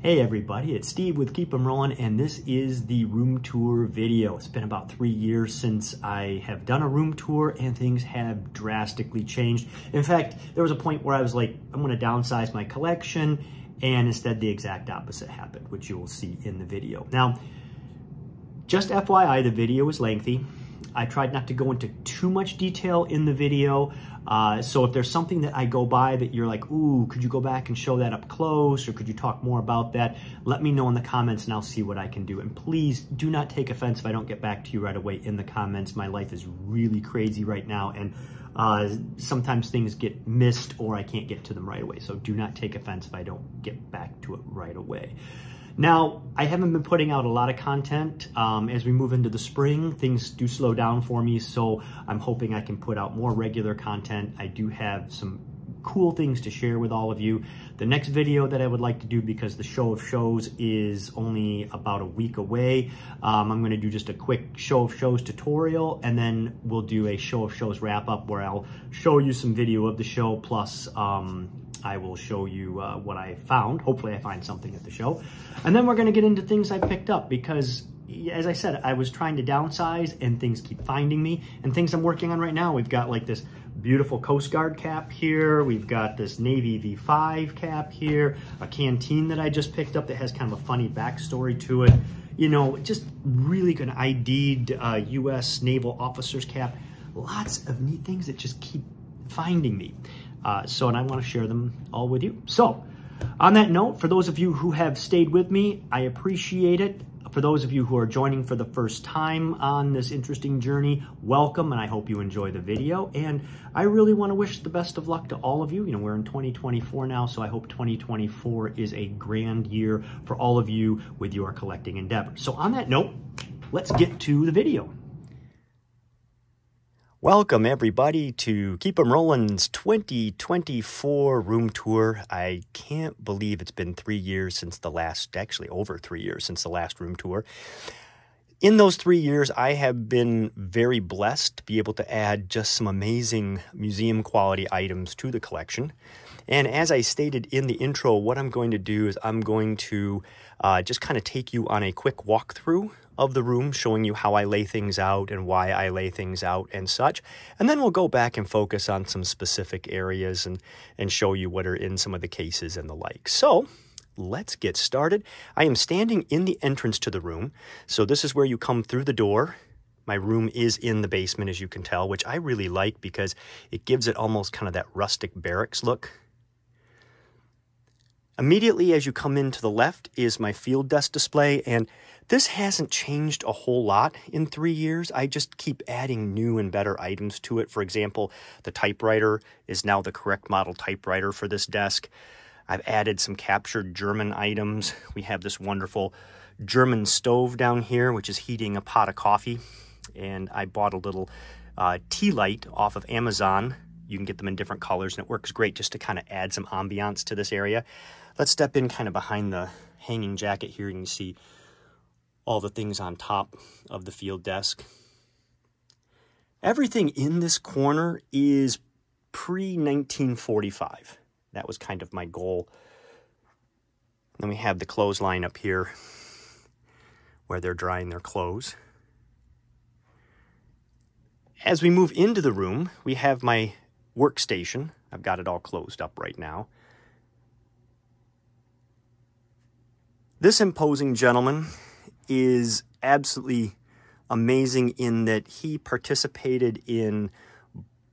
Hey everybody, it's Steve with Keep 'em Rolling, and this is the room tour video. It's been about 3 years since I have done a room tour, and things have drastically changed. In fact, there was a point where I was like, I'm gonna downsize my collection, and instead the exact opposite happened, which you will see in the video. Now, just FYI, the video is lengthy. I tried not to go into too much detail in the video. So if there's something that I go by that you're like, ooh, could you go back and show that up close, or could you talk more about that? Let me know in the comments and I'll see what I can do. And please do not take offense if I don't get back to you right away in the comments. My life is really crazy right now, and sometimes things get missed or I can't get to them right away. So do not take offense if I don't get back to it right away. Now, I haven't been putting out a lot of content. As we move into the spring, things do slow down for me, so I'm hoping I can put out more regular content. I do have some cool things to share with all of you. The next video that I would like to do, because the show of shows is only about a week away, I'm going to do just a quick show of shows tutorial, and then we'll do a show of shows wrap up where I'll show you some video of the show, plus I will show you what I found. Hopefully I find something at the show. And then we're going to get into things I picked up, because as I said, I was trying to downsize and things keep finding me, and things I'm working on right now. We've got like this beautiful Coast Guard cap here. We've got this Navy V5 cap here, a canteen that I just picked up that has kind of a funny backstory to it. You know, just really good ID'd U.S. Naval officer's cap. Lots of neat things that just keep finding me. And I want to share them all with you. So on that note, for those of you who have stayed with me, I appreciate it. For those of you who are joining for the first time on this interesting journey, welcome, and I hope you enjoy the video. And I really want to wish the best of luck to all of you. You know, we're in 2024 now, so I hope 2024 is a grand year for all of you with your collecting endeavors. So on that note, let's get to the video. Welcome everybody to Keep 'em Rolling's 2024 room tour. I can't believe it's been 3 years since the last, actually over 3 years since the last room tour. In those 3 years, I have been very blessed to be able to add just some amazing museum quality items to the collection. And as I stated in the intro, what I'm going to do is I'm going to just kind of take you on a quick walkthrough of the room, showing you how I lay things out and why I lay things out and such. And then we'll go back and focus on some specific areas and show you what are in some of the cases and the like. So let's get started. I am standing in the entrance to the room. So this is where you come through the door. My room is in the basement, as you can tell, which I really like because it gives it almost kind of that rustic barracks look. Immediately as you come in to the left is my field desk display, and this hasn't changed a whole lot in 3 years. I just keep adding new and better items to it. For example, the typewriter is now the correct model typewriter for this desk. I've added some captured German items. We have this wonderful German stove down here, which is heating a pot of coffee. And I bought a little tea light off of Amazon. You can get them in different colors, and it works great just to kind of add some ambiance to this area. Let's step in kind of behind the hanging jacket here, and you can see all the things on top of the field desk. Everything in this corner is pre-1945. That was kind of my goal. Then we have the clothesline up here where they're drying their clothes. As we move into the room, we have my workstation. I've got it all closed up right now. This imposing gentleman is absolutely amazing in that he participated in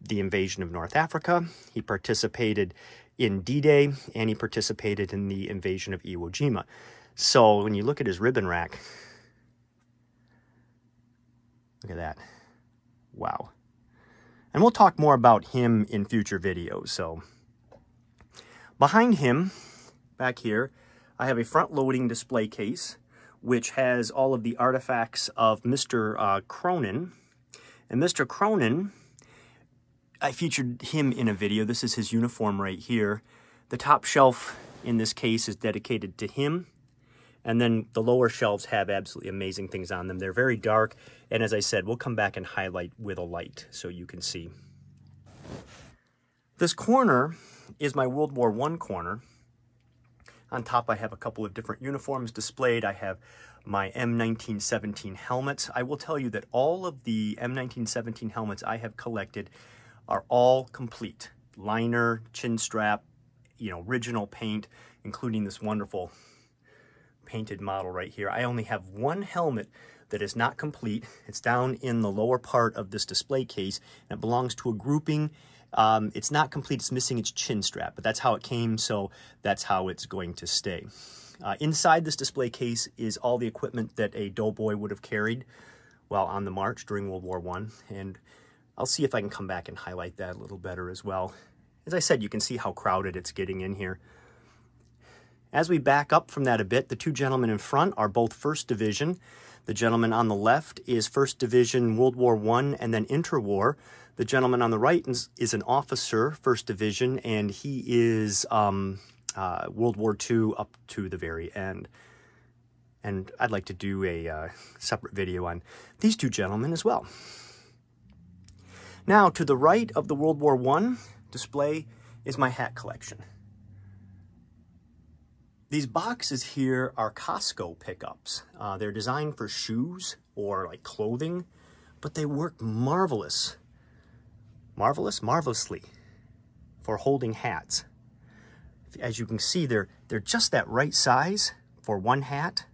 the invasion of North Africa. He participated in D-Day, and he participated in the invasion of Iwo Jima. So when you look at his ribbon rack, look at that. Wow. And we'll talk more about him in future videos. So behind him, back here, I have a front-loading display case, which has all of the artifacts of Mr. Cronin. And Mr. Cronin, I featured him in a video. This is his uniform right here. The top shelf in this case is dedicated to him. And then the lower shelves have absolutely amazing things on them. They're very dark. And as I said, we'll come back and highlight with a light so you can see. This corner is my World War I corner. On top, I have a couple of different uniforms displayed. I have my M1917 helmets. I will tell you that all of the M1917 helmets I have collected are all complete. Liner, chin strap, you know, original paint, including this wonderful painted model right here. I only have one helmet that is not complete. It's down in the lower part of this display case, and it belongs to a grouping. It's not complete, it's missing its chin strap, but that's how it came, so that's how it's going to stay. Inside this display case is all the equipment that a doughboy would have carried while on the march during World War I, and I'll see if I can come back and highlight that a little better as well. As I said, you can see how crowded it's getting in here. As we back up from that a bit, the two gentlemen in front are both 1st Division. The gentleman on the left is 1st Division World War I and then interwar. The gentleman on the right is an officer, 1st Division, and he is World War II up to the very end. And I'd like to do a separate video on these two gentlemen as well. Now, to the right of the World War I display is my hat collection. These boxes here are Costco pickups. They're designed for shoes or like clothing, but they work marvelously for holding hats. As you can see, they're just that right size for one hat,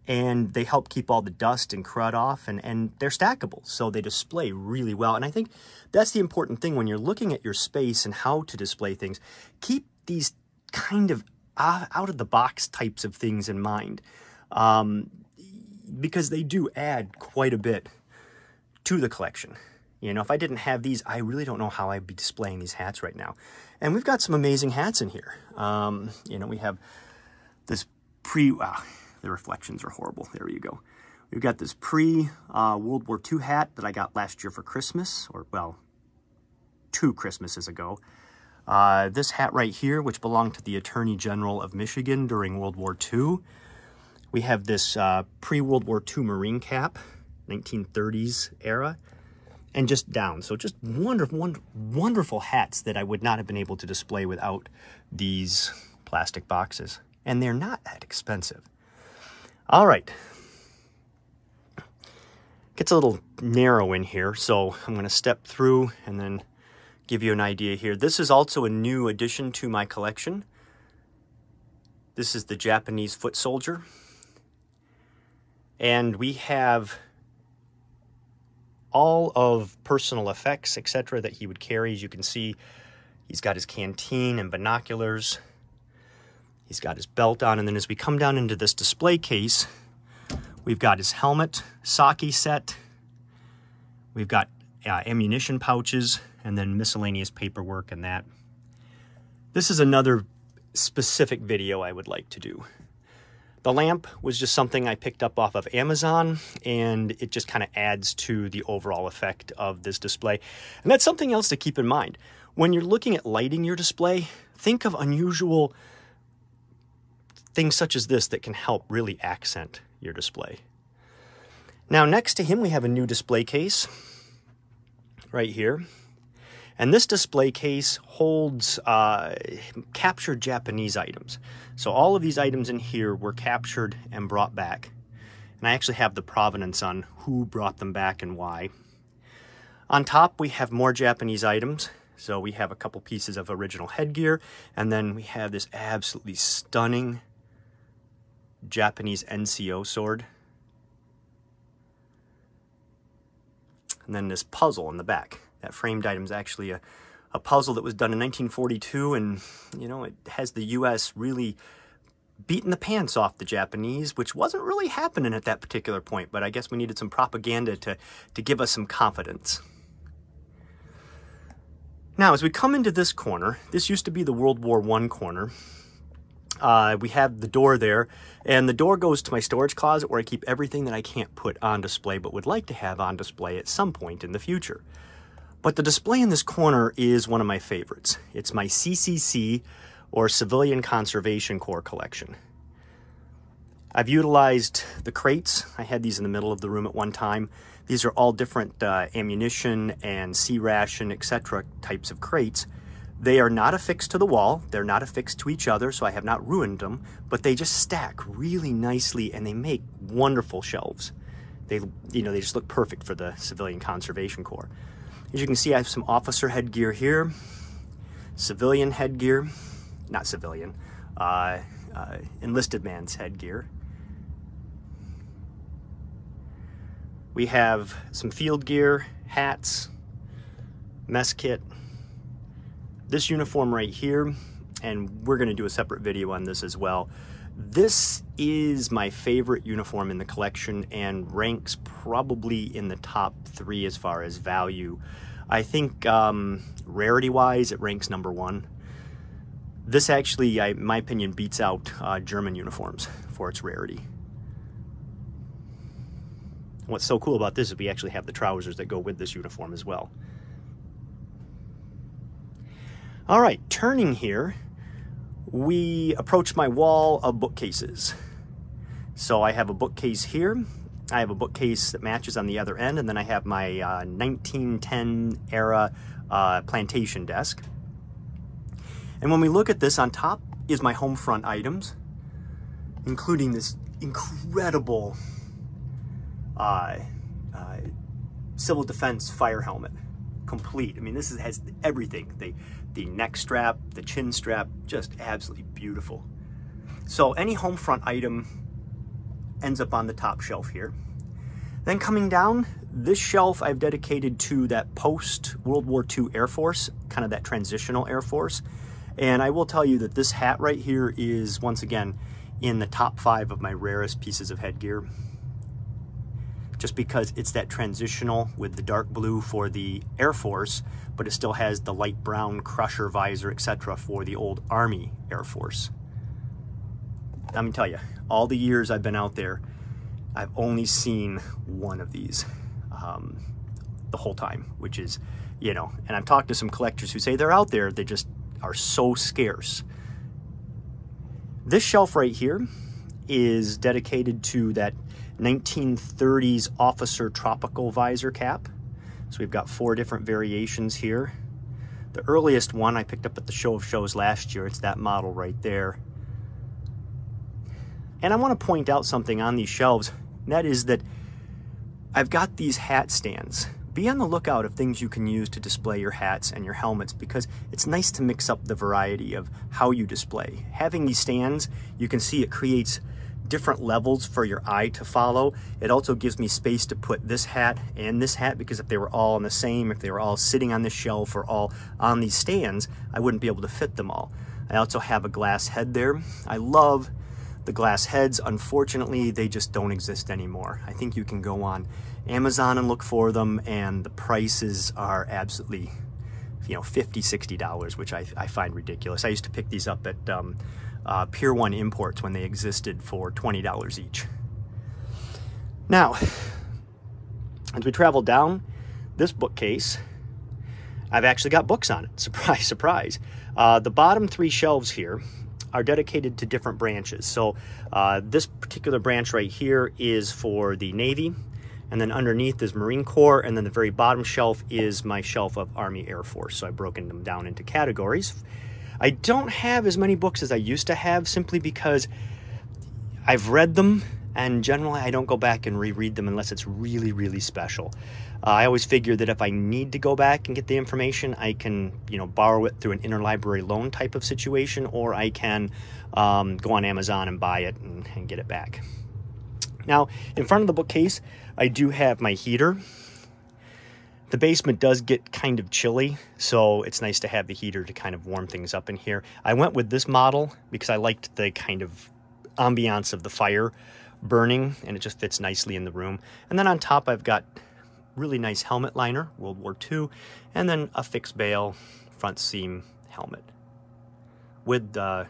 and they help keep all the dust and crud off, and they're stackable, so they display really well. And I think that's the important thing when you're looking at your space and how to display things. Keep these kind of out-of-the-box types of things in mind, because they do add quite a bit to the collection. You know, if I didn't have these, I really don't know how I'd be displaying these hats right now. And we've got some amazing hats in here. You know, we have this the reflections are horrible. There you go. We've got this World War II hat that I got last year for Christmas, or, well, 2 Christmases ago. This hat right here, which belonged to the Attorney General of Michigan during World War II. We have this pre-World War II Marine cap, 1930s era, and just down. So just wonderful hats that I would not have been able to display without these plastic boxes. And they're not that expensive. All right. Gets a little narrow in here, so I'm going to step through and then give you an idea here. This is also a new addition to my collection. This is the Japanese foot soldier. And we have all of personal effects, etc., that he would carry. As you can see, he's got his canteen and binoculars. He's got his belt on, and then as we come down into this display case, we've got his helmet, sake set, we've got ammunition pouches, and then miscellaneous paperwork and that. This is another specific video I would like to do. The lamp was just something I picked up off of Amazon, and it just kind of adds to the overall effect of this display. And that's something else to keep in mind. When you're looking at lighting your display, think of unusual things such as this that can help really accent your display. Now, next to him, we have a new display case right here. And this display case holds captured Japanese items. So all of these items in here were captured and brought back. And I actually have the provenance on who brought them back and why. On top, we have more Japanese items. So we have a couple pieces of original headgear, and then we have this absolutely stunning Japanese NCO sword. And then this puzzle in the back. That framed item is actually a puzzle that was done in 1942, and, you know, it has the U.S. really beating the pants off the Japanese, which wasn't really happening at that particular point, but I guess we needed some propaganda to give us some confidence. Now, as we come into this corner, this used to be the World War I corner. We have the door there, and the door goes to my storage closet where I keep everything that I can't put on display but would like to have on display at some point in the future. But the display in this corner is one of my favorites. It's my CCC, or Civilian Conservation Corps collection. I've utilized the crates. I had these in the middle of the room at one time. These are all different ammunition and C-ration, etc. types of crates They are not affixed to the wall. They're not affixed to each other, so I have not ruined them, but they just stack really nicely and they make wonderful shelves. They just look perfect for the Civilian Conservation Corps. As you can see, I have some officer headgear here, civilian headgear, not civilian, enlisted man's headgear. We have some field gear, hats, mess kit, this uniform right here, and we're gonna do a separate video on this as well. This is my favorite uniform in the collection and ranks probably in the top 3 as far as value. I think rarity-wise, it ranks #1. This actually, in my opinion, beats out German uniforms for its rarity. What's so cool about this is we actually have the trousers that go with this uniform as well. All right, turning here, we approach my wall of bookcases. So I have a bookcase here. I have a bookcase that matches on the other end, and then I have my 1910 era plantation desk. And when we look at this, on top is my home front items, including this incredible civil defense fire helmet, complete. I mean, this has everything. The neck strap, the chin strap, just absolutely beautiful. So any home front item ends up on the top shelf here. Then coming down, this shelf I've dedicated to that post-World War II Air Force, kind of that transitional Air Force. And I will tell you that this hat right here is, once again, in the top 5 of my rarest pieces of headgear. Just because it's that transitional with the dark blue for the Air Force, but it still has the light brown crusher visor, etc. for the old Army Air Force. Let me tell you, all the years I've been out there, I've only seen one of these the whole time, which is, and I've talked to some collectors who say they're out there, they just are so scarce. This shelf right here is dedicated to that 1930s officer tropical visor cap. So we've got 4 different variations here. The earliest one I picked up at the Show of Shows last year. It's that model right there. And I want to point out something on these shelves, and that is that I've got these hat stands. Be on the lookout of things you can use to display your hats and your helmets, because it's nice to mix up the variety of how you display. Having these stands, you can see it creates different levels for your eye to follow. It also gives me space to put this hat and this hat, because if they were all on the same, if they were all sitting on this shelf or all on these stands, I wouldn't be able to fit them all. I also have a glass head there. I love the glass heads. Unfortunately, they just don't exist anymore. I think you can go on Amazon and look for them, and the prices are absolutely, $50, $60, which I find ridiculous. I used to pick these up at Pier 1 Imports when they existed for $20 each. Now, as we travel down this bookcase, I've actually got books on it. Surprise, surprise. The bottom 3 shelves here are dedicated to different branches. So this particular branch right here is for the Navy, and then underneath is Marine Corps, and then the very bottom shelf is my shelf of Army Air Force. So I've broken them down into categories. I don't have as many books as I used to have, simply because I've read them, and generally I don't go back and reread them unless it's really, really special. I always figure that if I need to go back and get the information, I can, borrow it through an interlibrary loan type of situation, or I can go on Amazon and buy it and get it back. Now, in front of the bookcase, I do have my heater. The basement does get kind of chilly, so it's nice to have the heater to kind of warm things up in here. I went with this model because I liked the kind of ambiance of the fire burning, and it just fits nicely in the room. And then on top, I've got really nice helmet liner, World War II, and then a fixed bail front seam helmet with the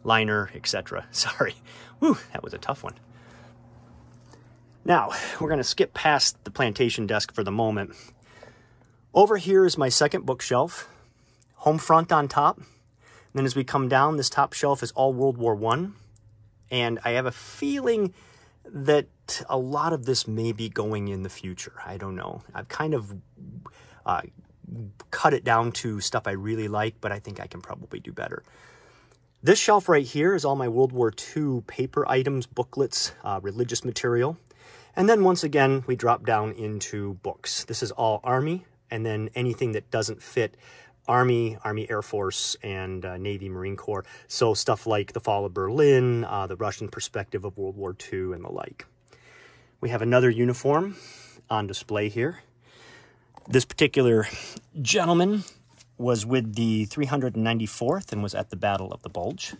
liner, etc. Sorry. Whew, that was a tough one. Now, we're going to skip past the plantation desk for the moment. Over here is my second bookshelf, home front on top. And then as we come down, this top shelf is all World War I. And I have a feeling that a lot of this may be going in the future. I don't know. I've kind of cut it down to stuff I really like, but I think I can probably do better. This shelf right here is all my World War II paper items, booklets, religious material. And then once again, we drop down into books. This is all Army, and then anything that doesn't fit Army, Army Air Force, and Navy Marine Corps. So stuff like the Fall of Berlin, the Russian perspective of World War II, and the like. We have another uniform on display here. This particular gentleman was with the 394th and was at the Battle of the Bulge.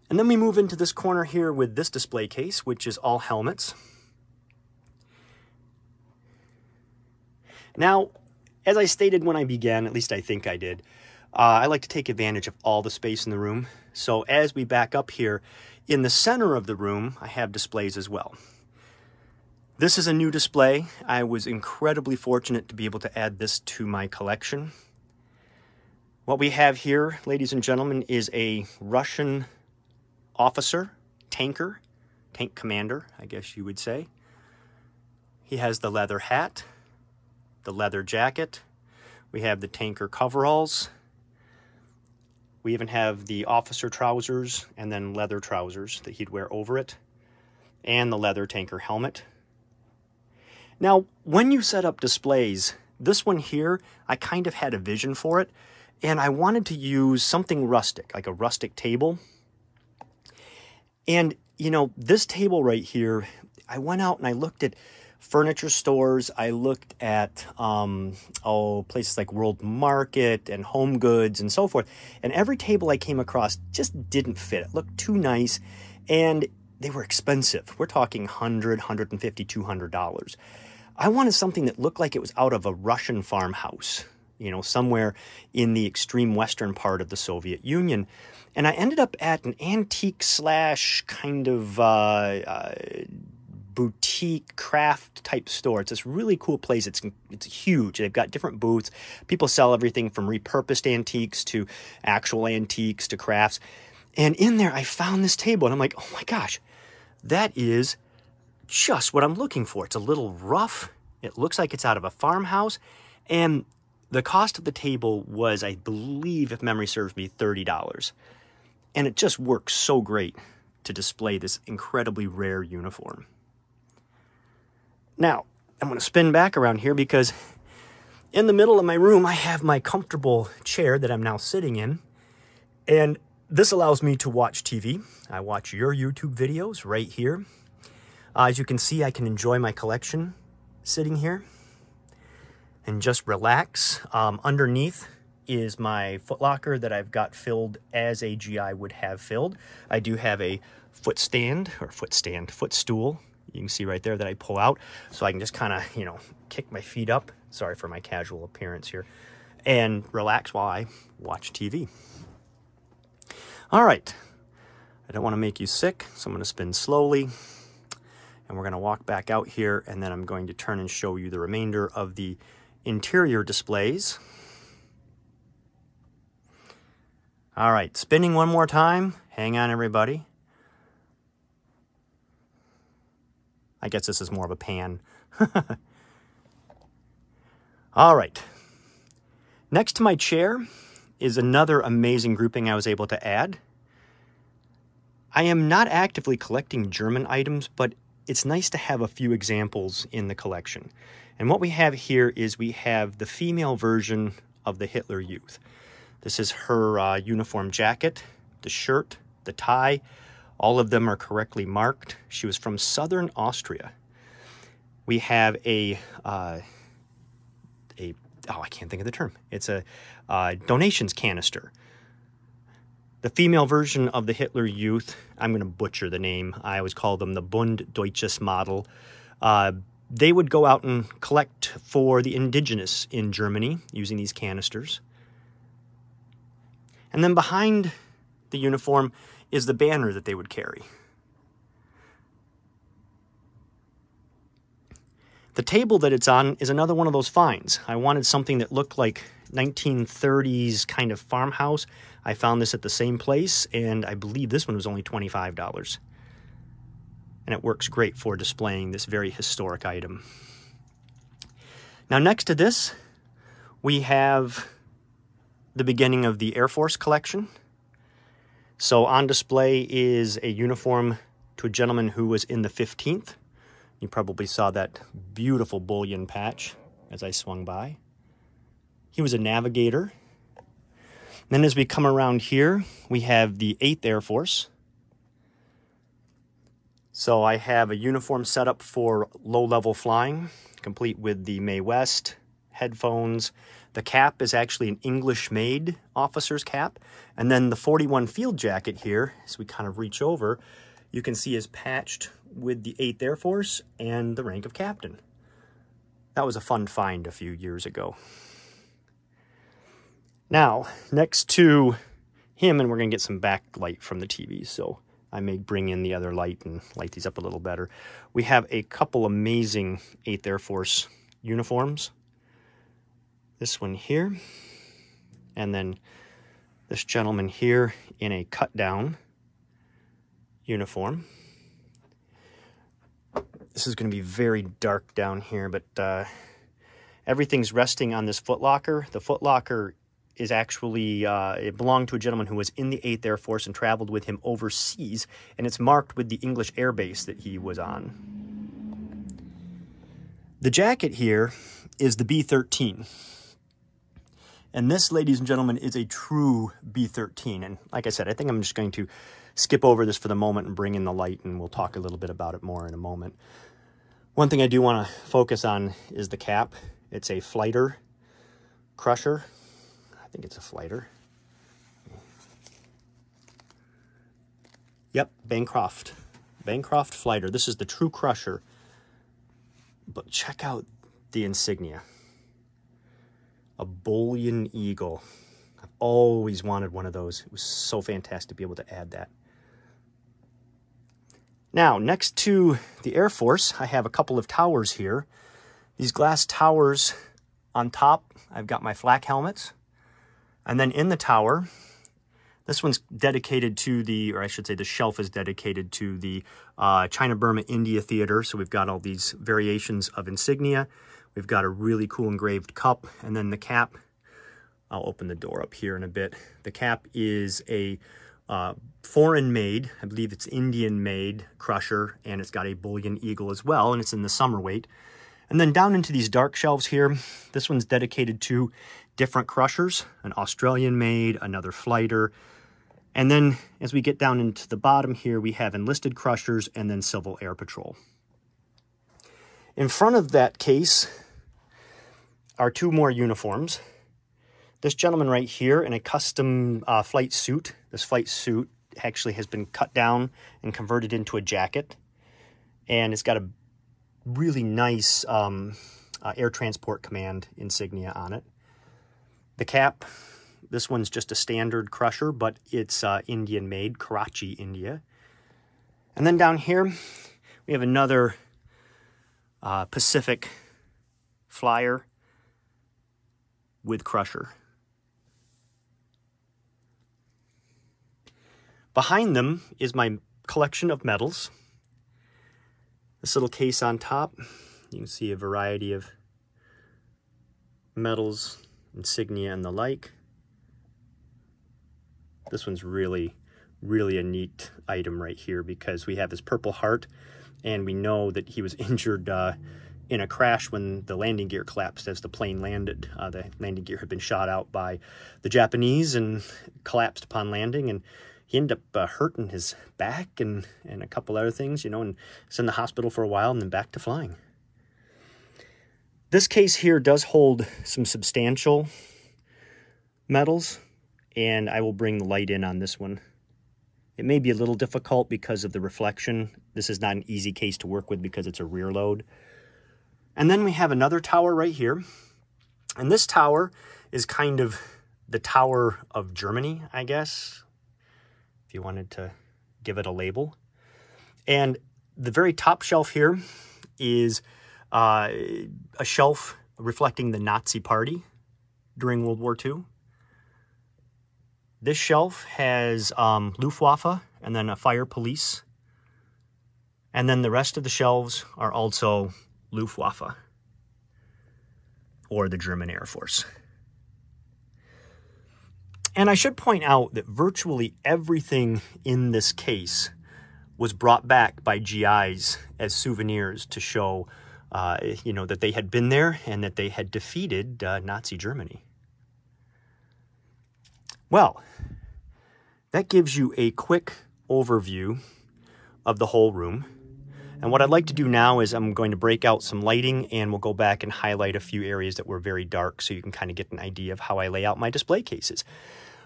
And then we move into this corner here with this display case, which is all helmets. Now, as I stated when I began, at least I think I did, I like to take advantage of all the space in the room. So as we back up here, in the center of the room, I have displays as well. This is a new display. I was incredibly fortunate to be able to add this to my collection. What we have here, ladies and gentlemen, is a Russian officer, tank commander, I guess you would say. He has the leather hat, the leather jacket. We have the tanker coveralls. We even have the officer trousers and then leather trousers that he'd wear over it, and the leather tanker helmet. Now, when you set up displays, this one here, I kind of had a vision for it, and I wanted to use something rustic, like a rustic table. And, you know, this table right here, I went out and I looked at furniture stores. I looked at, places like World Market and Home Goods and so forth. And every table I came across just didn't fit. It looked too nice, and they were expensive. We're talking $100, $150, $200. I wanted something that looked like it was out of a Russian farmhouse, you know, somewhere in the extreme western part of the Soviet Union. And I ended up at an antique slash kind of boutique craft type store. It's this really cool place. It's huge. They've got different booths. People sell everything from repurposed antiques to actual antiques to crafts. And in there, I found this table, and I'm like, oh my gosh, that is just what I'm looking for. It's a little rough. It looks like it's out of a farmhouse. And the cost of the table was, I believe, if memory serves me, $30. And it just works so great to display this incredibly rare uniform. Now, I'm going to spin back around here because in the middle of my room, I have my comfortable chair that I'm now sitting in. And this allows me to watch TV. I watch your YouTube videos right here. As you can see, I can enjoy my collection sitting here and just relax. Underneath is my footlocker that I've got filled as a GI would have filled. I do have a footstool. You can see right there that I pull out, so I can just kind of, you know, kick my feet up. Sorry for my casual appearance here. And relax while I watch TV. All right. I don't want to make you sick, so I'm going to spin slowly. And we're going to walk back out here, and then I'm going to turn and show you the remainder of the interior displays. All right, spinning one more time. Hang on, everybody. I guess this is more of a pan. All right. Next to my chair is another amazing grouping I was able to add. I am not actively collecting German items, but it's nice to have a few examples in the collection. And what we have here is we have the female version of the Hitler Youth. This is her uniform jacket, the shirt, the tie. All of them are correctly marked. She was from southern Austria. We have I can't think of the term. It's a donations canister. The female version of the Hitler Youth, I'm going to butcher the name. I always call them the Bund Deutsches Model. They would go out and collect for the indigenous in Germany using these canisters. And then behind the uniform is the banner that they would carry. The table that it's on is another one of those finds. I wanted something that looked like 1930s kind of farmhouse. I found this at the same place, and I believe this one was only $25. And it works great for displaying this very historic item. Now, next to this, we have the beginning of the Air Force collection. So on display is a uniform to a gentleman who was in the 15th. You probably saw that beautiful bullion patch as I swung by. He was a navigator. Then as we come around here, we have the 8th Air Force. So I have a uniform set up for low-level flying, complete with the Mae West, headphones. The cap is actually an English-made officer's cap. And then the 41 field jacket here, as we kind of reach over, you can see is patched with the 8th Air Force and the rank of captain. That was a fun find a few years ago. Now, next to him, and we're going to get some backlight from the TV, so I may bring in the other light and light these up a little better. We have a couple amazing 8th Air Force uniforms. This one here, and then this gentleman here in a cut-down uniform. This is going to be very dark down here, but everything's resting on this footlocker. The footlocker is actually, it belonged to a gentleman who was in the 8th Air Force and traveled with him overseas, and it's marked with the English Air Base that he was on. The jacket here is the B-13. And this, ladies and gentlemen, is a true B-13. And like I said, I think I'm just going to skip over this for the moment and bring in the light, and we'll talk a little bit about it more in a moment. One thing I do want to focus on is the cap. It's a Flighter Crusher. I think it's a Flighter. Yep, Bancroft. Bancroft Flighter. This is the true Crusher. But check out the insignia. A bullion eagle. I've always wanted one of those. It was so fantastic to be able to add that. Now, next to the Air Force, I have a couple of towers here. These glass towers on top, I've got my flak helmets. And then in the tower, this one's dedicated to the, or I should say the shelf is dedicated to the China, Burma, India Theater. So we've got all these variations of insignia. We've got a really cool engraved cup, and then the cap. I'll open the door up here in a bit. The cap is a foreign-made, I believe it's Indian-made crusher, and it's got a bullion eagle as well, and it's in the summer weight. And then down into these dark shelves here, this one's dedicated to different crushers, an Australian-made, another Flighter. And then as we get down into the bottom here, we have enlisted crushers and then Civil Air Patrol. In front of that case are two more uniforms. This gentleman right here in a custom flight suit. This flight suit actually has been cut down and converted into a jacket. And it's got a really nice Air Transport Command insignia on it. The cap, this one's just a standard crusher, but it's Indian-made, Karachi, India. And then down here, we have another Pacific Flyer with crusher. Behind them is my collection of medals. This little case on top, you can see a variety of medals, insignia, and the like. This one's really a neat item right here because we have his Purple Heart, and we know that he was injured in a crash when the landing gear collapsed as the plane landed. The landing gear had been shot out by the Japanese and collapsed upon landing, and he ended up hurting his back and a couple other things, you know, and was in the hospital for a while and then back to flying. This case here does hold some substantial medals, and I will bring the light in on this one. It may be a little difficult because of the reflection. This is not an easy case to work with because it's a rear load. And then we have another tower right here. And this tower is kind of the Tower of Germany, I guess, if you wanted to give it a label. And the very top shelf here is a shelf reflecting the Nazi Party during World War II. This shelf has Luftwaffe and then a fire police. And then the rest of the shelves are also Luftwaffe or the German Air Force. And I should point out that virtually everything in this case was brought back by GIs as souvenirs to show, you know, that they had been there and that they had defeated Nazi Germany. Well, that gives you a quick overview of the whole room. And what I'd like to do now is I'm going to break out some lighting and we'll go back and highlight a few areas that were very dark so you can kind of get an idea of how I lay out my display cases.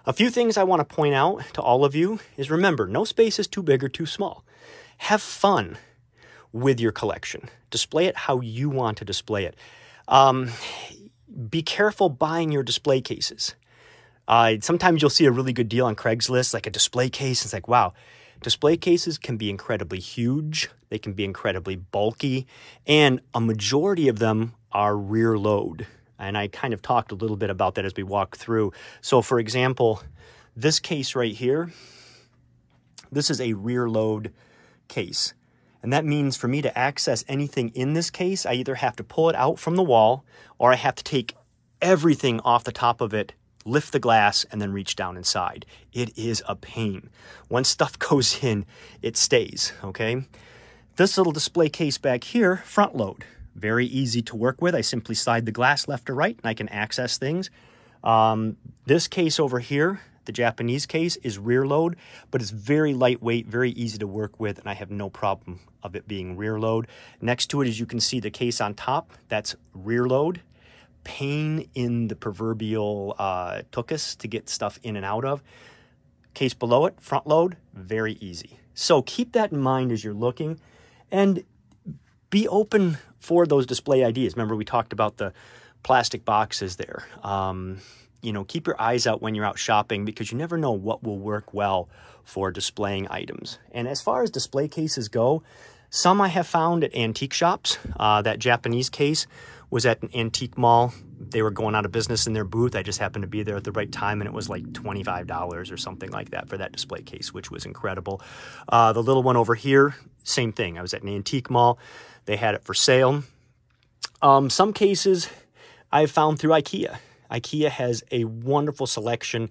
A few things I want to point out to all of you is, remember, no space is too big or too small. Have fun with your collection. Display it how you want to display it. Be careful buying your display cases. Sometimes you'll see a really good deal on Craigslist, like a display case. It's like, wow, display cases can be incredibly huge. They can be incredibly bulky, and a majority of them are rear load. And I kind of talked a little bit about that as we walk through. So for example, this case right here, this is a rear load case. And that means for me to access anything in this case, I either have to pull it out from the wall or I have to take everything off the top of it, lift the glass, and then reach down inside. It is a pain. Once stuff goes in, it stays, okay? This little display case back here, front load. Very easy to work with. I simply slide the glass left or right and I can access things. This case over here, the Japanese case, is rear load, but it's very lightweight, very easy to work with, and I have no problem of it being rear load. Next to it, as you can see, the case on top, that's rear load. Pain in the proverbial tuchus to get stuff in and out of. Case below it, front load, very easy. So keep that in mind as you're looking, and be open for those display ideas. Remember, we talked about the plastic boxes there. You know, keep your eyes out when you're out shopping because you never know what will work well for displaying items. And as far as display cases go, some I have found at antique shops. That Japanese case was at an antique mall. They were going out of business in their booth. I just happened to be there at the right time, and it was like $25 or something like that for that display case, which was incredible. The little one over here, same thing. I was at an antique mall. They had it for sale. Some cases I've found through IKEA. IKEA has a wonderful selection.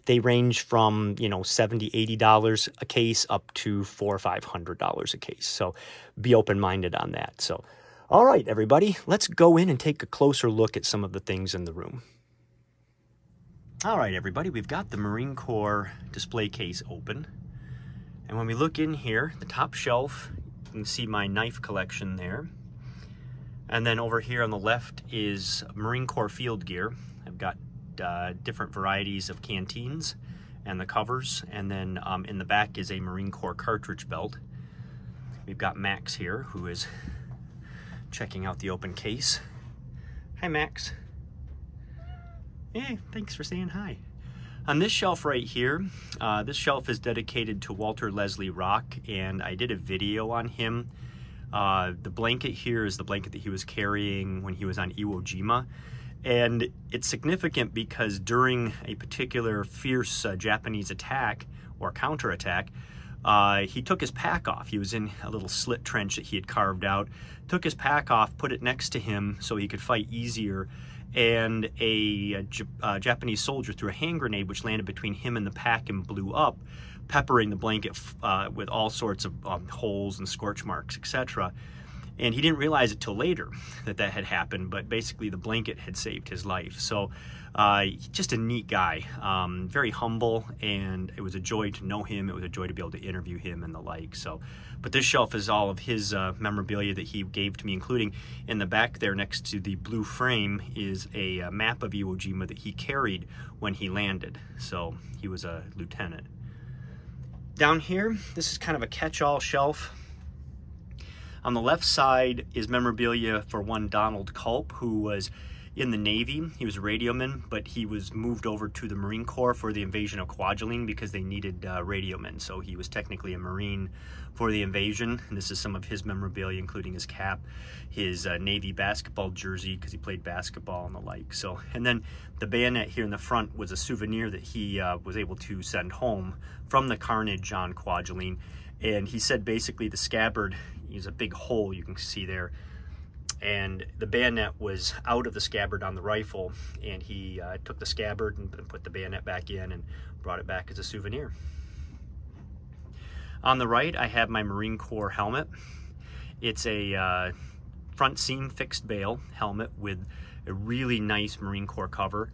They range from, you know, $70, $80 a case up to $400 or $500 a case. So be open-minded on that. So, all right, everybody, let's go in and take a closer look at some of the things in the room. All right, everybody, we've got the Marine Corps display case open. And when we look in here, the top shelf, you can see my knife collection there. And then over here on the left is Marine Corps field gear. I've got different varieties of canteens and the covers. And then in the back is a Marine Corps cartridge belt. We've got Max here, who is checking out the open case. Hi, Max. Hey, thanks for saying hi. On this shelf right here, this shelf is dedicated to Walter Leslie Rock, and I did a video on him. The blanket here is the blanket that he was carrying when he was on Iwo Jima. And it's significant because during a particular fierce Japanese attack or counterattack, he took his pack off. He was in a little slit trench that he had carved out, took his pack off, put it next to him so he could fight easier. And a Japanese soldier threw a hand grenade which landed between him and the pack and blew up, peppering the blanket with all sorts of holes and scorch marks, etc. And he didn't realize it till later that that had happened, but basically the blanket had saved his life. So just a neat guy, very humble, and it was a joy to know him. It was a joy to be able to interview him and the like. So, but this shelf is all of his memorabilia that he gave to me, including in the back there next to the blue frame is a map of Iwo Jima that he carried when he landed. So he was a lieutenant. Down here, this is kind of a catch-all shelf. On the left side is memorabilia for one Donald Culp, who was in the Navy. He was a radioman, but he was moved over to the Marine Corps for the invasion of Kwajalein because they needed radiomen. So he was technically a Marine for the invasion. And this is some of his memorabilia, including his cap, his Navy basketball jersey, because he played basketball and the like. So, and then the bayonet here in the front was a souvenir that he was able to send home from the carnage on Kwajalein. And he said basically the scabbard is a big hole you can see there. and the bayonet was out of the scabbard on the rifle, and he took the scabbard and put the bayonet back in and brought it back as a souvenir. On the right, I have my Marine Corps helmet. It's a front seam fixed bail helmet with a really nice Marine Corps cover.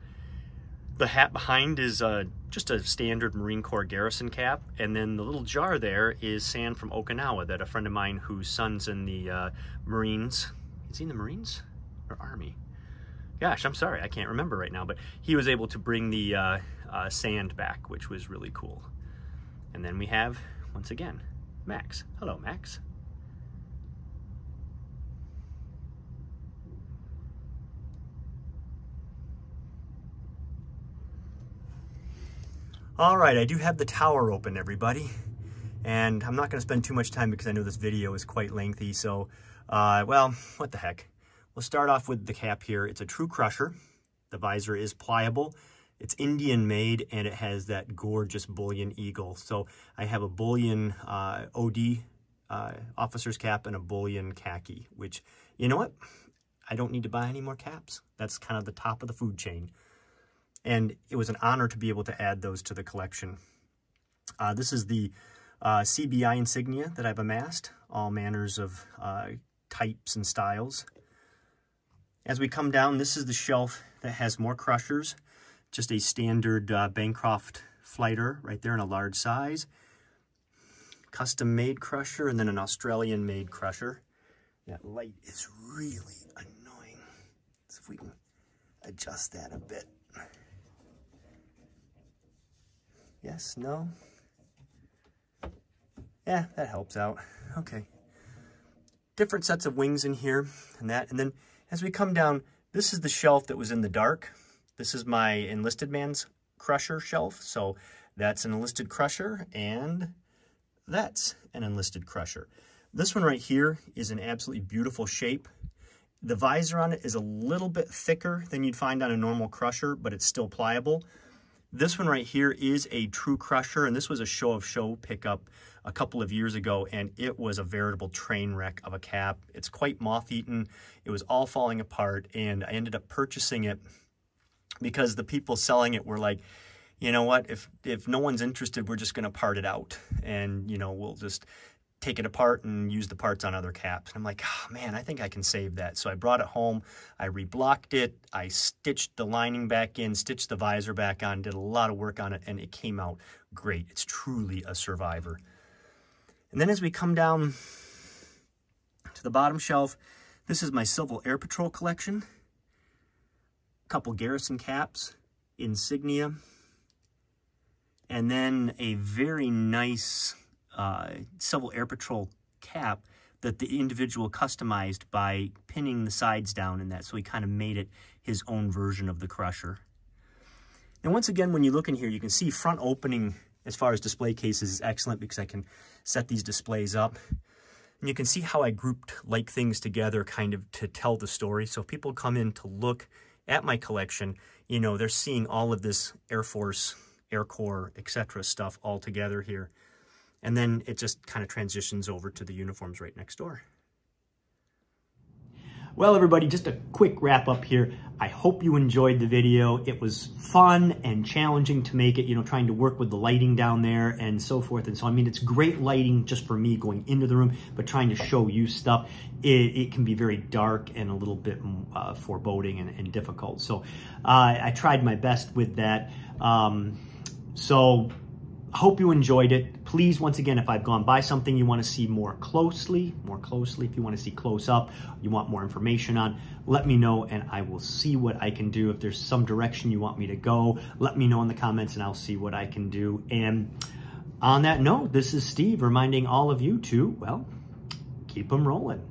The hat behind is just a standard Marine Corps garrison cap, and then the little jar there is sand from Okinawa that a friend of mine whose son's in the Marines, is he in the Marines or Army? Gosh, I'm sorry, I can't remember right now, but he was able to bring the sand back, which was really cool. And then we have, once again, Max. Hello, Max. All right, I do have the tower open, everybody, and I'm not going to spend too much time because I know this video is quite lengthy, so, well, what the heck. We'll start off with the cap here. It's a true crusher. The visor is pliable. It's Indian made, and it has that gorgeous bullion eagle. So I have a bullion OD officer's cap and a bullion khaki, which, you know what? I don't need to buy any more caps. That's kind of the top of the food chain. And it was an honor to be able to add those to the collection. This is the CBI insignia that I've amassed, all manners of types and styles. As we come down, this is the shelf that has more crushers, just a standard Bancroft Fighter right there in a large size. Custom-made crusher, and then an Australian-made crusher. That light is really annoying. So if we can adjust that a bit. Yes, no? Yeah, that helps out. Okay. Different sets of wings in here and that. And then as we come down, this is the shelf that was in the dark. This is my enlisted man's crusher shelf. So that's an enlisted crusher, and that's an enlisted crusher. This one right here is an absolutely beautiful shape. The visor on it is a little bit thicker than you'd find on a normal crusher, but it's still pliable. This one right here is a true crusher, and this was a show pickup a couple of years ago, and it was a veritable train wreck of a cap. It's quite moth-eaten. It was all falling apart, and I ended up purchasing it because the people selling it were like, you know what, if no one's interested, we're just going to part it out, and, you know, we'll just take it apart and use the parts on other caps. And I'm like, oh, man, I think I can save that. So I brought it home, I reblocked it, I stitched the lining back in, stitched the visor back on, did a lot of work on it, and it came out great. It's truly a survivor. And then as we come down to the bottom shelf, this is my Civil Air Patrol collection. A couple garrison caps, insignia, and then a very nice Civil Air Patrol cap that the individual customized by pinning the sides down in that, so he kind of made it his own version of the crusher. And once again, when you look in here, you can see front opening as far as display cases is excellent because I can set these displays up. And you can see how I grouped like things together kind of to tell the story. So if people come in to look at my collection, you know, they're seeing all of this Air Force, Air Corps, etc. stuff all together here. And then it just kind of transitions over to the uniforms right next door. Well, everybody, just a quick wrap up here. I hope you enjoyed the video. It was fun and challenging to make it, you know, trying to work with the lighting down there and so forth. And so, I mean, it's great lighting just for me going into the room, but trying to show you stuff, it can be very dark and a little bit foreboding and difficult. So I tried my best with that. So I hope you enjoyed it. Please, once again, if I've gone by something you want to see more closely, if you want to see close up, you want more information on, let me know and I will see what I can do. If there's some direction you want me to go, let me know in the comments and I'll see what I can do. And on that note, this is Steve reminding all of you to, well, keep them rolling.